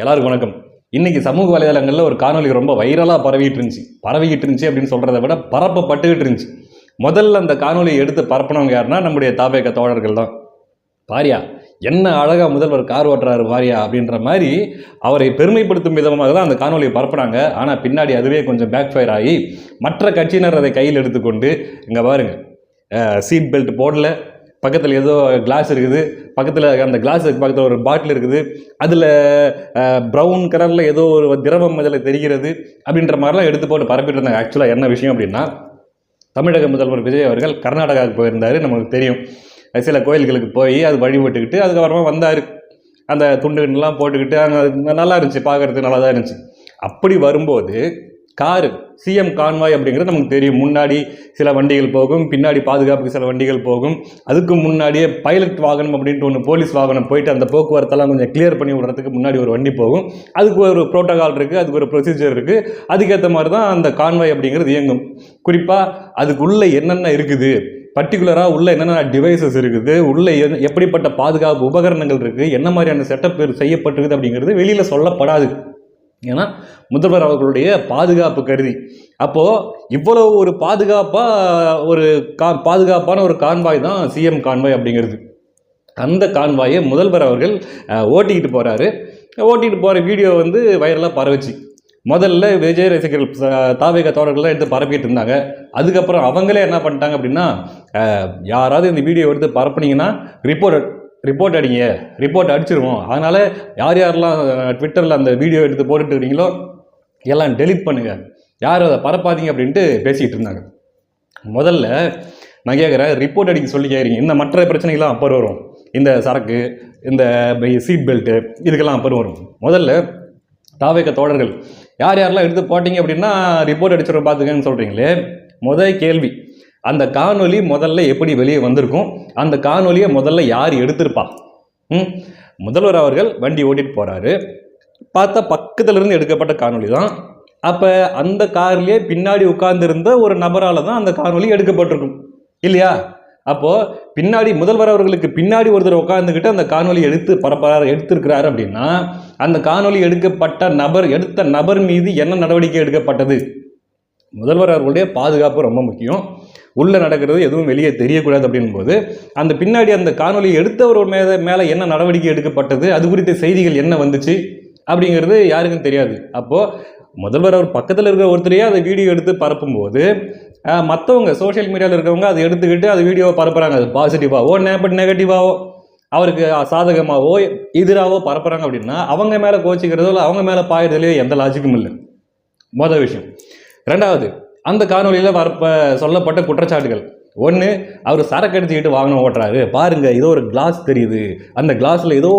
எல்லாருக்கும் வணக்கம். இன்னைக்கு சமூக வலைதளங்களில் ஒரு காணொலி ரொம்ப வைரலாக பரவிட்டு இருந்துச்சு அப்படின்னு சொல்கிறத விட பரப்பப்பட்டுக்கிட்டு இருந்துச்சு. முதல்ல அந்த காணொலியை எடுத்து பரப்பினவங்க யாருன்னா நம்முடைய தாவேக தோழர்கள் தான். பாரியா என்ன அழகாக முதல்வர் கார் ஓட்டுறாரு பாரியா அப்படின்ற மாதிரி அவரை பெருமைப்படுத்தும் விதமாக தான் அந்த காணொலியை பரப்புனாங்க. ஆனால் பின்னாடி அதுவே கொஞ்சம் பேக் ஃபயர் ஆகி மற்ற கட்சியினர் அதை கையில் எடுத்துக்கொண்டு இங்கே பாருங்க, சீட் பெல்ட் போடல, பக்கத்தில் ஏதோ கிளாஸ் இருக்குது, பக்கத்தில் அந்த கிளாஸுக்கு பக்கத்தில் ஒரு பாட்டில் இருக்குது, அதில் ப்ரௌன் கலரில் ஏதோ ஒரு திரவம் அதில் தெரிகிறது அப்படின்ற மாதிரிலாம் எடுத்து போட்டு பரப்பிட்டு இருந்தாங்க. ஆக்சுவலாக என்ன விஷயம் அப்படின்னா, தமிழக முதல்வர் விஜய் அவர்கள் கர்நாடகாவுக்கு போயிருந்தார். நமக்கு தெரியும், சில கோயில்களுக்கு போய் அது வழிபட்டுக்கிட்டு அதுக்கப்புறமா வந்தார். அந்த துண்டுகள்லாம் போட்டுக்கிட்டு அங்கே நல்லா இருந்துச்சு, பார்க்குறதுக்கு நல்லா தான் இருந்துச்சு. அப்படி வரும்போது காரு சிஎம் கான்வாய் அப்படிங்கிறது நமக்கு தெரியும். முன்னாடி சில வண்டிகள் போகும், பின்னாடி பாதுகாப்புக்கு சில வண்டிகள் போகும். அதுக்கு முன்னாடியே பைலட் வாகனம் அப்படின்ட்டு ஒன்று போலீஸ் வாகனம் போயிட்டு அந்த போக்குவரத்தெல்லாம் கொஞ்சம் கிளியர் பண்ணி விடுறதுக்கு முன்னாடி ஒரு வண்டி போகும். அதுக்கு ஒரு ப்ரோட்டோகால் இருக்குது, அதுக்கு ஒரு ப்ரொசீஜர் இருக்குது. அதுக்கேற்ற மாதிரி தான் அந்த கான்வாய் அப்படிங்கிறது இயங்கும். குறிப்பாக அதுக்குள்ளே என்னென்ன இருக்குது, பர்டிகுலராக உள்ள என்னென்ன டிவைசஸ் இருக்குது, உள்ள எப்படிப்பட்ட பாதுகாப்பு உபகரணங்கள் இருக்குது, என்ன மாதிரியான செட்டப் செய்யப்பட்டிருக்குது அப்படிங்கிறது வெளியில் சொல்லப்படாது. ஏன்னா முதல்வர் அவர்களுடைய பாதுகாப்பு கருதி. அப்போது இவ்வளோ ஒரு பாதுகாப்பான ஒரு கான்வாய் தான் சிஎம் கான்வாய் அப்படிங்கிறது. அந்த கான்வாயை முதல்வர் அவர்கள் ஓட்டிக்கிட்டு போகிறாரு. ஓட்டிகிட்டு போகிற வீடியோ வைரலாக பரவச்சு. முதல்ல விஜய் ரசிகர்கள் தாவேக தோழர்கள்லாம் எடுத்து பரப்பிட்டு இருந்தாங்க. அதுக்கப்புறம் அவங்களே என்ன பண்ணிட்டாங்க அப்படின்னா, யாராவது இந்த வீடியோ எடுத்து பரப்புனீங்கன்னா ரிப்போர்ட் அடிங்க, ரிப்போர்ட் அடிச்சிருவோம். அதனால் யாரெல்லாம் ட்விட்டரில் அந்த வீடியோ எடுத்து போட்டுட்டு இருக்கீங்களோ எல்லாம் டெலிட் பண்ணுங்கள், யாரும் அதை பரப்பாதீங்க அப்படின்ட்டு பேசிகிட்டு இருந்தாங்க. முதல்ல நான் கேட்குறேன், ரிப்போர்ட் அடிக்க சொல்லி கேட்குறீங்க, இந்த மற்ற பிரச்சனைகள்லாம் அப்புறம் வரும், இந்த சரக்கு, இந்த சீட் பெல்ட்டு, இதுக்கெல்லாம் அப்புறம் வரும். முதல்ல தாவேக தோழர்கள் யாரெல்லாம் எடுத்து போட்டிங்க அப்படின்னா ரிப்போர்ட் அடிச்சிடும் பார்த்துக்கன்னு சொல்கிறீங்களே, முதல் கேள்வி, அந்த காணொலி முதல்ல எப்படி வெளியே வந்திருக்கும், அந்த காணொலியை முதல்ல யார் எடுத்திருப்பா? முதல்வர் அவர்கள் வண்டி ஓட்டிட்டு போகிறாரு, பார்த்தா பக்கத்துலேருந்து எடுக்கப்பட்ட காணொலி தான். அப்போ அந்த கார்லேயே பின்னாடி உட்கார்ந்துருந்த ஒரு நபரால் தான் அந்த காணொலி எடுக்கப்பட்டிருக்கும் இல்லையா? அப்போது பின்னாடி முதல்வர் அவர்களுக்கு பின்னாடி ஒருத்தர் உட்காந்துக்கிட்டு அந்த காணொலி எடுத்திருக்கிறாரு அப்படின்னா, அந்த காணொலி எடுத்த நபர் மீது என்ன நடவடிக்கை எடுக்கப்பட்டது? முதல்வர் அவர்களுடைய பாதுகாப்பு ரொம்ப முக்கியம். உள்ளே நடக்கிறது எதுவும் வெளியே தெரியக்கூடாது அப்படின் போது அந்த பின்னாடி அந்த காணொலி எடுத்தவர் மேலே என்ன நடவடிக்கை எடுக்கப்பட்டது, அது குறித்த செய்திகள் என்ன வந்துச்சு அப்படிங்கிறது யாருக்கும் தெரியாது. அப்போது முதல்வர் அவர் பக்கத்தில் இருக்கிற ஒருத்தரையே அதை வீடியோ எடுத்து பரப்பும்போது மற்றவங்க சோஷியல் மீடியாவில் இருக்கிறவங்க அதை எடுத்துக்கிட்டு அது வீடியோவை பரப்புகிறாங்க. அது பாசிட்டிவாகவோ நெகட்டிவாகவோ அவருக்கு சாதகமாகவோ எதிராகவோ பரப்புகிறாங்க அப்படின்னா அவங்க மேலே கோச்சிக்கிறதோ இல்லை அவங்க மேலே பாயுறதுலையோ எந்த லாஜிக்கும் இல்லை. மொதல் விஷயம். ரெண்டாவது, அந்த காணொலியில் சொல்லப்பட்ட குற்றச்சாட்டுகள். ஒன்று, அவர் சரக்கு எடுத்துக்கிட்டு வாகனம் ஓட்டுறாரு, பாருங்கள் ஏதோ ஒரு கிளாஸ் தெரியுது, அந்த கிளாஸில் ஏதோ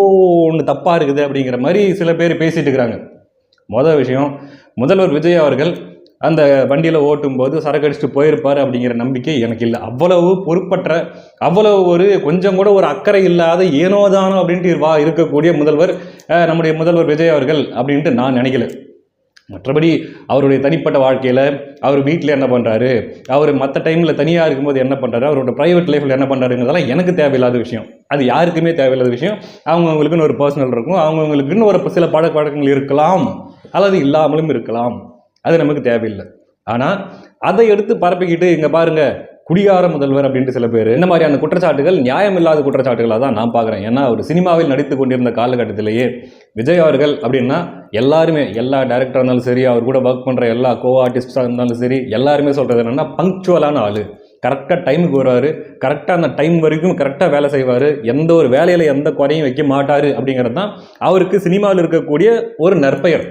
ஒன்று தப்பாக இருக்குது அப்படிங்கிற மாதிரி சில பேர் பேசிகிட்டு இருக்கிறாங்க. மொதல் விஷயம், முதல்வர் விஜய் அவர்கள் அந்த வண்டியில் ஓட்டும்போது சரக்கு அடிச்சுட்டு போயிருப்பார் அப்படிங்கிற நம்பிக்கை எனக்கு இல்லை. அவ்வளவு பொறுப்பற்ற, அவ்வளவு ஒரு கொஞ்சம் கூட ஒரு அக்கறை இல்லாத ஏனோதானோ அப்படின்ட்டு இருக்கக்கூடிய நம்முடைய முதல்வர் விஜய் அவர்கள் அப்படின்ட்டு நான் நினைக்கல. மற்றபடி அவருடைய தனிப்பட்ட வாழ்க்கையில் அவர் வீட்டில் என்ன பண்ணுறாரு, அவர் மற்ற டைமில் தனியாக இருக்கும்போது என்ன பண்ணுறாரு, அவரோட ப்ரைவேட் லைஃப்பில் என்ன பண்ணுறாருங்கிறதெல்லாம் எனக்கு தேவையில்லாத விஷயம். அது யாருக்குமே தேவையில்லாத விஷயம். அவங்கவுங்களுக்குன்னு ஒரு பர்சனல் இருக்கும், அவங்கவுங்களுக்குன்னு ஒரு சில பழக்க வழக்கங்கள் இருக்கலாம், அல்லது இல்லாமலும் இருக்கலாம். அது நமக்கு தேவையில்லை. ஆனால் அதை எடுத்து பரப்பிக்கிட்டு இங்கே பாருங்கள் குடிகார முதல்வர் அப்படின்ட்டு சில பேர், இந்த மாதிரியான குற்றச்சாட்டுகள் நியாயமில்லாத குற்றச்சாட்டுகளாக தான் நான் பார்க்குறேன். ஏன்னா அவர் சினிமாவில் நடித்து கொண்டிருந்த காலகட்டத்திலேயே விஜய் அவர்கள் அப்படின்னா எல்லாருமே, எல்லா டைரக்டராக இருந்தாலும் சரி, அவர் கூட ஒர்க் பண்ணுற எல்லா ஆர்டிஸ்டாக இருந்தாலும் சரி, எல்லாருமே சொல்கிறது என்னென்னா பங்க்சுவலான ஆள், கரெக்டாக டைமுக்கு வருவார், கரெக்டாக அந்த டைம் வரைக்கும் கரெக்டாக வேலை செய்வார், எந்த ஒரு வேலையில் எந்த குறையும் வைக்க மாட்டார் அப்படிங்கிறது தான் அவருக்கு சினிமாவில் இருக்கக்கூடிய ஒரு நற்பெயர்.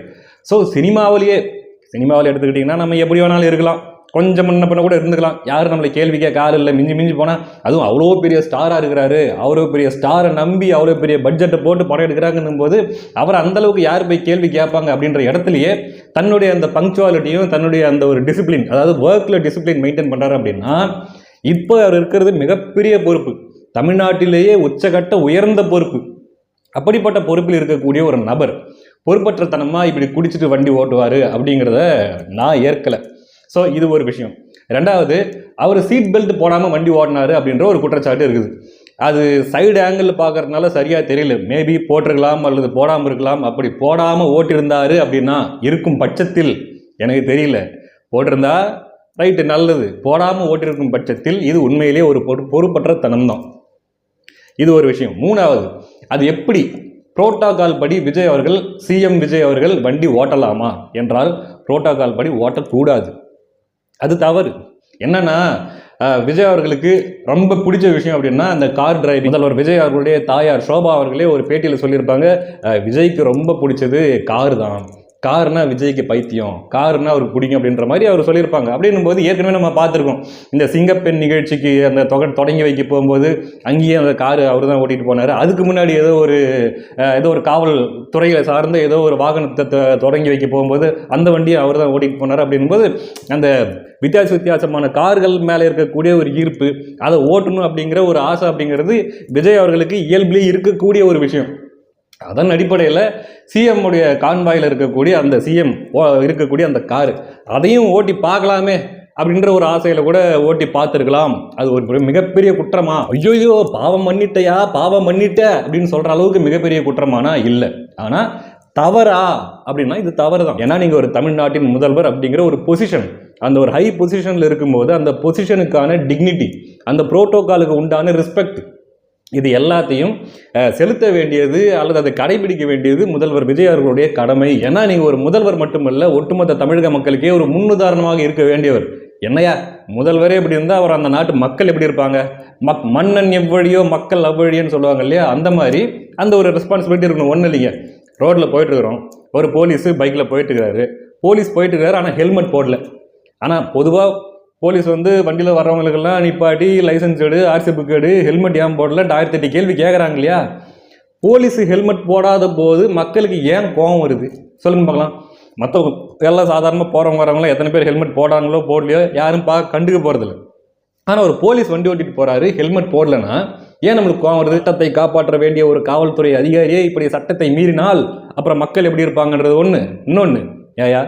ஸோ சினிமாவில் எடுத்துக்கிட்டிங்கன்னா நம்ம எப்படி வேணாலும் இருக்கலாம், கொஞ்சம் முன்ன பண்ண கூட இருந்துக்கலாம், யாரும் நம்மளை கேள்வி கேட்க ஆள் இல்லை. மிஞ்சி போனால் அதுவும் அவ்வளோ பெரிய ஸ்டாராக இருக்கிறாரு, அவ்வளோ பெரிய ஸ்டாரை நம்பி அவ்வளோ பெரிய பட்ஜெட்டை போட்டு படம் எடுக்கிறாங்கன்னும் போது அவர் அந்தளவுக்கு யார் போய் கேள்வி கேட்பாங்க அப்படின்ற இடத்துலையே தன்னுடைய அந்த பங்க்சுவாலிட்டியும் தன்னுடைய அந்த ஒரு டிசிப்ளின், அதாவது ஒர்க்கில் டிசிப்ளின் மெயின்டைன் பண்ணுறாரு. அப்படின்னா இப்போ அவர் இருக்கிறது மிகப்பெரிய பொறுப்பு, தமிழ்நாட்டிலேயே உச்சகட்ட உயர்ந்த பொறுப்பு. அப்படிப்பட்ட பொறுப்பில் இருக்கக்கூடிய ஒரு நபர் பொறுப்பற்றத்தனமாக இப்படி குடிச்சிட்டு வண்டி ஓட்டுவார் அப்படிங்கிறத நான் ஏற்கலை. ஸோ இது ஒரு விஷயம். ரெண்டாவது, அவர் சீட் பெல்ட் போடாமல் வண்டி ஓட்டினார் அப்படின்ற ஒரு குற்றச்சாட்டு இருக்குது. அது சைடு ஆங்கிள் பார்க்கறதுனால சரியாக தெரியல, மேபி போட்டிருக்கலாம் அல்லது போடாமல் இருக்கலாம். அப்படி போடாமல் ஓட்டியிருந்தாரு அப்படின்னா இருக்கும் பட்சத்தில் எனக்கு தெரியல, போட்டிருந்தா ரைட்டு நல்லது, போடாமல் ஓட்டியிருக்கும் பட்சத்தில் இது உண்மையிலே ஒரு பொறுப்பற்ற தனம்தான். இது ஒரு விஷயம். மூணாவது, அது எப்படி புரோட்டோகால் படி விஜய் அவர்கள், சிஎம் விஜய் அவர்கள் வண்டி ஓட்டலாமா என்றால் புரோட்டோகால் படி ஓட்டக்கூடாது, அது தவறு. என்னன்னா விஜய் அவர்களுக்கு ரொம்ப பிடிச்ச விஷயம் அப்படின்னா அந்த கார் டிரைவிங். முதல்வர் விஜய் அவர்களுடைய தாயார் ஷோபா அவர்களே ஒரு பேட்டியில் சொல்லியிருப்பாங்க, விஜய்க்கு ரொம்ப பிடிச்சது கார் தான், கார்னா விஜய்க்கு பைத்தியம், கார்னா அவருக்கு பிடிக்கும் அப்படின்ற மாதிரி அவர் சொல்லியிருப்பாங்க. அப்படின்னும் போது ஏற்கனவே நம்ம பார்த்துருக்கோம், இந்த சிங்கப்பெண் நிகழ்ச்சிக்கு அந்த தொடங்கி வைக்க போகும்போது அங்கேயே அந்த கார் அவர் தான் ஓட்டிகிட்டு போனார். அதுக்கு முன்னாடி ஏதோ ஒரு காவல் துறையை சார்ந்த ஏதோ ஒரு வாகனத்தை தொடங்கி வைக்க போகும்போது அந்த வண்டியை அவர் தான் ஓட்டிகிட்டு போனார். அப்படின்போது அந்த வித்தியாசமான கார்கள் மேலே இருக்கக்கூடிய ஒரு ஈர்ப்பு, அதை ஓட்டணும் அப்படிங்கிற ஒரு ஆசை அப்படிங்கிறது விஜய் அவர்களுக்கு இயல்பிலே இருக்கக்கூடிய ஒரு விஷயம். அதன் அடிப்படையில் சிஎம் உடைய கான்வாயில் இருக்கக்கூடிய அந்த சிஎம் இருக்கக்கூடிய அந்த காரு, அதையும் ஓட்டி பார்க்கலாமே அப்படின்ற ஒரு ஆசையில் கூட ஓட்டி பார்த்துருக்கலாம். அது ஒரு மிகப்பெரிய குற்றமா? ஐயோ பாவம் பண்ணிட்ட அப்படின்னு சொல்கிற அளவுக்கு மிகப்பெரிய குற்றமானா இல்லை. ஆனால் தவறா அப்படின்னா இது தவறு தான். ஏன்னா நீங்கள் ஒரு தமிழ்நாட்டின் முதல்வர் அப்படிங்கிற ஒரு பொசிஷன், அந்த ஒரு ஹை பொசிஷனில் இருக்கும்போது அந்த பொசிஷனுக்கான டிக்னிட்டி, அந்த புரோட்டோகாலுக்கு உண்டான ரெஸ்பெக்ட், இது எல்லாத்தையும் செலுத்த வேண்டியது அல்லது அதை கடைபிடிக்க வேண்டியது முதல்வர் விஜய் அவர்களுடைய கடமை. ஏன்னா நீங்கள் ஒரு முதல்வர் மட்டுமல்ல, ஒட்டுமொத்த தமிழக மக்களுக்கே ஒரு முன்னுதாரணமாக இருக்க வேண்டியவர். என்னையா முதல்வரே எப்படி இருந்தால் அவர் அந்த நாட்டு மக்கள் எப்படி இருப்பாங்க? மன்னன் எவ்வழியோ மக்கள் அவ்வழியோன்னு சொல்லுவாங்க இல்லையா, அந்த மாதிரி அந்த ஒரு ரெஸ்பான்சிபிலிட்டி இருக்கணும். ஒன்றும் இல்லைங்க, ரோட்டில் போயிட்டுருக்குறோம், ஒரு போலீஸு பைக்கில் போயிட்டுருக்காரு, ஆனால் ஹெல்மெட் போடல. ஆனால் பொதுவாக போலீஸ் வண்டியில் வர்றவங்களுக்கெல்லாம் நிப்பாட்டி லைசன்ஸ் எடு, ஆர்சி புக் எடு, ஹெல்மெட் ஏன் போடல 1008 கேள்வி கேட்குறாங்க இல்லையா? போலீஸு ஹெல்மெட் போடாத போது மக்களுக்கு ஏன் கோபம் வருது சொல்லுங்க பார்க்கலாம். மற்றவங்க எல்லாம் சாதாரணமாக போகிறவங்க வரவங்களாம் எத்தனை பேர் ஹெல்மெட் போடாங்களோ போடலையோ யாரும் கண்டுக்க போகிறதில்ல. ஆனால் ஒரு போலீஸ் வண்டி ஓட்டிட்டு போகிறாரு, ஹெல்மெட் போடலைன்னா ஏன் நம்மளுக்கு கோபம் வருது? சட்டத்தை காப்பாற்ற வேண்டிய ஒரு காவல்துறை அதிகாரியே இப்படி சட்டத்தை மீறினால் அப்புறம் மக்கள் எப்படி இருப்பாங்கன்றது ஒன்று. இன்னொன்று, ஏயா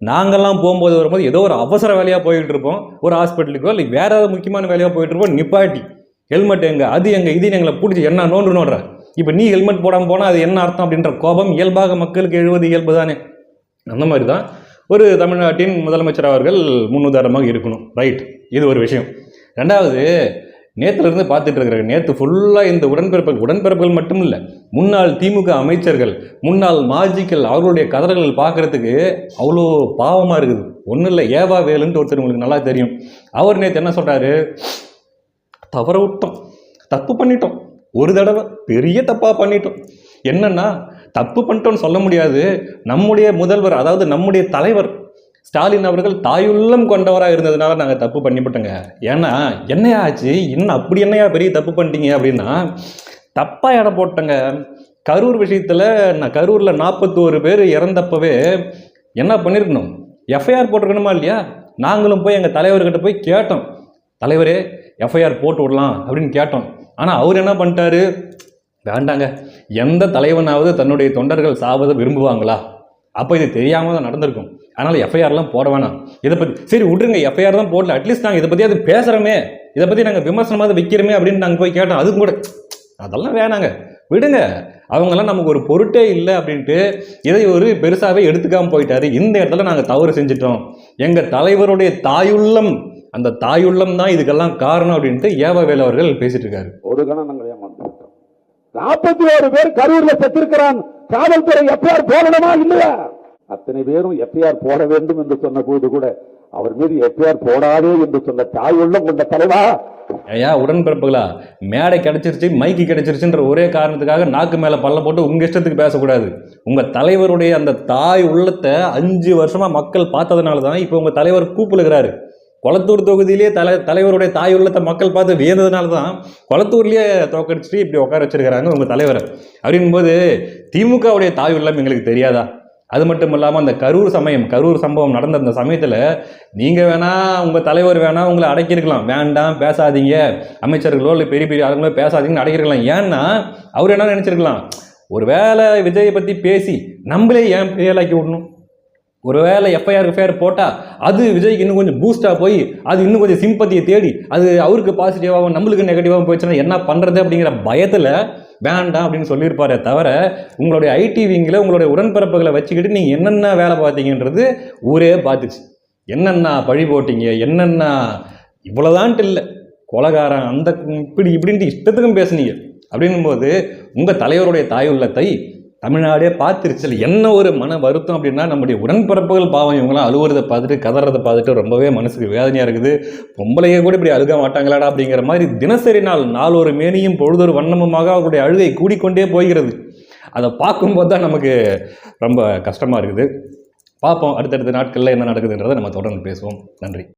நாங்கள்லாம் போகும்போது வரும்போது ஏதோ ஒரு அவசர வேலையாக போயிட்டு இருப்போம், ஒரு ஹாஸ்பிட்டலுக்கோ இல்லை வேற ஏதாவது முக்கியமான வேலையாக போயிட்டு இருப்போம், நிப்பாட்டி ஹெல்மெட் எங்கே, அது எங்கே, இது எங்களை பிடிச்சி என்ன நோண்டுற, இப்போ நீ ஹெல்மெட் போடாமல் போனால் அது என்ன அர்த்தம் அப்படின்ற கோபம் இயல்பாக மக்களுக்கு எழுவது இயல்பு தானே. அந்த மாதிரி தான் ஒரு தமிழ்நாட்டின் முதலமைச்சர் அவர்கள் முன்னுதாரணமாக இருக்கணும். ரைட், இது ஒரு விஷயம். ரெண்டாவது, நேற்றுலேருந்து பார்த்துட்டு இருக்கிறாங்க, நேற்று ஃபுல்லாக இந்த உடன்பிறப்புகள் மட்டும் இல்லை, முன்னாள் திமுக அமைச்சர்கள், முன்னாள் மாஜிக்கள், அவர்களுடைய கதறல்கள் பார்க்குறதுக்கு அவ்வளோ பாவமாக இருக்குது. ஒன்றும் இல்லை, ஏவா வேலுன்ட்டு ஒருத்தர் உங்களுக்கு நல்லா தெரியும். அவர் நேற்று என்ன சொல்கிறாரு, தவற விட்டோம், தப்பு பண்ணிட்டோம், ஒரு தடவை பெரிய தப்பாக பண்ணிட்டோம். என்னன்னா தப்பு பண்ணிட்டோன்னு சொல்ல முடியாது, நம்முடைய முதல்வர் அதாவது நம்முடைய தலைவர் ஸ்டாலின் அவர்கள் தாயுள்ளம் கொண்டவராக இருந்ததுனால நாங்கள் தப்பு பண்ணிவிட்டோங்க. ஏன்னா என்னையா ஆச்சு, இன்னும் அப்படி என்னையா பெரிய தப்பு பண்ணிட்டீங்க அப்படின்னா, தப்பாக இடம் போட்டங்க. கரூர் விஷயத்தில் நான் கரூரில் 41 பேர் இறந்தப்பவே என்ன பண்ணியிருக்கணும், எஃப்ஐஆர் போட்டிருக்கணுமா இல்லையா? நாங்களும் போய் எங்கள் தலைவர்கிட்ட போய் கேட்டோம், தலைவரே எஃப்ஐஆர் போட்டு விடலாம் அப்படின்னு கேட்டோம். ஆனால் அவர் என்ன பண்ணிட்டாரு, வேண்டாங்க, எந்த தலைவனாவது தன்னுடைய தொண்டர்கள் சாவதை விரும்புவாங்களா? அப்போ இது தெரியாமல் தான் நடந்திருக்கும், அதனால் எஃப்ஐஆர்லாம் போட வேணாம். இதை பற்றி சரி விட்ருங்க, எஃப்ஐஆர் தான் போடல, அட்லீஸ்ட் நாங்கள் இதை பற்றி அது பேசுகிறோமே, இதை பற்றி நாங்கள் விமர்சனமாக வைக்கிறோமே அப்படின்னு நாங்கள் போய் கேட்டோம். அதுக்கும் கூட அதெல்லாம் வேணாங்க, விடுங்க, அவங்கெல்லாம் நமக்கு ஒரு பொருட்டே இல்லை அப்படின்ட்டு இதை ஒரு பெருசாகவே எடுத்துக்காமல் போயிட்டாரு. இந்த இடத்துல நாங்கள் தவறு செஞ்சிட்டோம், எங்கள் தலைவருடைய தாயுள்ளம், அந்த தாயுள்ளம் தான் இதுக்கெல்லாம் காரணம் அப்படின்ட்டு ஏவா வேலு அவர்கள் பேசிட்டு இருக்காரு. ஒரு கணம் நாங்கள் ஏமாற்றோம். 41 பேர் கரூர்ல செத்திருக்கிறான், காவல்துறை எஃப்ஐஆர் போடணுமா இல்லையா? அத்தனை பேரும் எஃப்ஐஆர் போட வேண்டும் என்று சொன்ன போது கூட அவர் மீது எஃப்ஐஆர் போடாதே என்று சொன்ன தாயுள்ளம் கொண்ட தலைவா. ஐயா உடன்பிறப்புகளா, மேடை கிடைச்சிருச்சு, மைக்கு கிடைச்சிருச்சுன்ற ஒரே காரணத்துக்காக நாக்கு மேல பல்ல போட்டு உங்க இஷ்டத்துக்கு பேசக்கூடாது. உங்க தலைவருடைய அந்த தாய் உள்ளத்தை 5 வருஷமா மக்கள் பார்த்ததுனால தான் இப்போ உங்க தலைவர் கூப்பிடுகிறாரு. கொளத்தூர் தொகுதியிலேயே தலைவருடைய தாய் உள்ளத்தை மக்கள் பார்த்து வியந்ததுனால தான் கொளத்தூர்லேயே தோக்கடிச்சுட்டு இப்படி உட்கார வச்சிருக்கிறாங்க உங்கள் தலைவரை. அப்படின் போது திமுகவுடைய தாய் உள்ளம் எங்களுக்கு தெரியாதா? அது மட்டும் இல்லாமல் அந்த கரூர் சம்பவம் நடந்த அந்த சமயத்தில் நீங்கள் வேணா, உங்கள் தலைவர் வேணா உங்களை அடக்கியிருக்கலாம், வேண்டாம் பேசாதீங்க, அமைச்சர்களோ இல்லை பெரிய பெரிய ஆளுங்களோ பேசாதீங்கன்னு அடக்கிருக்கலாம். ஏன்னா அவர் என்ன நினச்சிருக்கலாம், ஒரு வேளை விஜயை பற்றி பேசி நம்மளே ஏன் புயலாக்கி விடணும், ஒருவேளை எஃப்ஐஆர் போட்டால் அது விஜய்க்கு இன்னும் கொஞ்சம் பூஸ்டாக போய் அது இன்னும் கொஞ்சம் சிம்பத்தியை தேடி அது அவருக்கு பாசிட்டிவாகவும் நம்மளுக்கு நெகட்டிவாகவும் போயிடுச்சுன்னா என்ன பண்ணுறது அப்படிங்கிற பயத்தில் வேண்டாம் அப்படின்னு சொல்லியிருப்பாரே தவிர உங்களுடைய ஐடி விங்கில் உங்களுடைய உடன்பிறப்புகளை வச்சுக்கிட்டு நீங்கள் என்னென்ன வேலை பார்த்தீங்கன்றது ஊரே பார்த்துச்சு. என்னென்ன பழி போட்டீங்க, என்னென்ன இவ்வளோதான்ட்டு இல்லை, கொலகாரன் அந்த இப்படின்ட்டு இஷ்டத்துக்கும் பேசுனீங்க. அப்படின்னும்போது உங்கள் தலைவருடைய தாய் உள்ளத்தை தமிழ்நாடே பார்த்துருச்சு. என்ன ஒரு மன வருத்தம் அப்படின்னா, நம்முடைய உடன்பிறப்புகள் பாவம் இவங்களாம் அழுவுறதை பார்த்துட்டு கதறதை பார்த்துட்டு ரொம்பவே மனசுக்கு வேதனையாக இருக்குது. பொம்பளையே கூட இப்படி அழுக மாட்டாங்களாடா அப்படிங்கிற மாதிரி தினசரி நாள் ஒரு மேனியும் பொழுதொரு வண்ணமுமாக அவருடைய அழுகை கூடிக்கொண்டே போகிறது. அதை பார்க்கும்போது தான் நமக்கு ரொம்ப கஷ்டமாக இருக்குது. பார்ப்போம் அடுத்தடுத்த நாட்களில் என்ன நடக்குதுன்றதை நம்ம தொடர்ந்து பேசுவோம். நன்றி.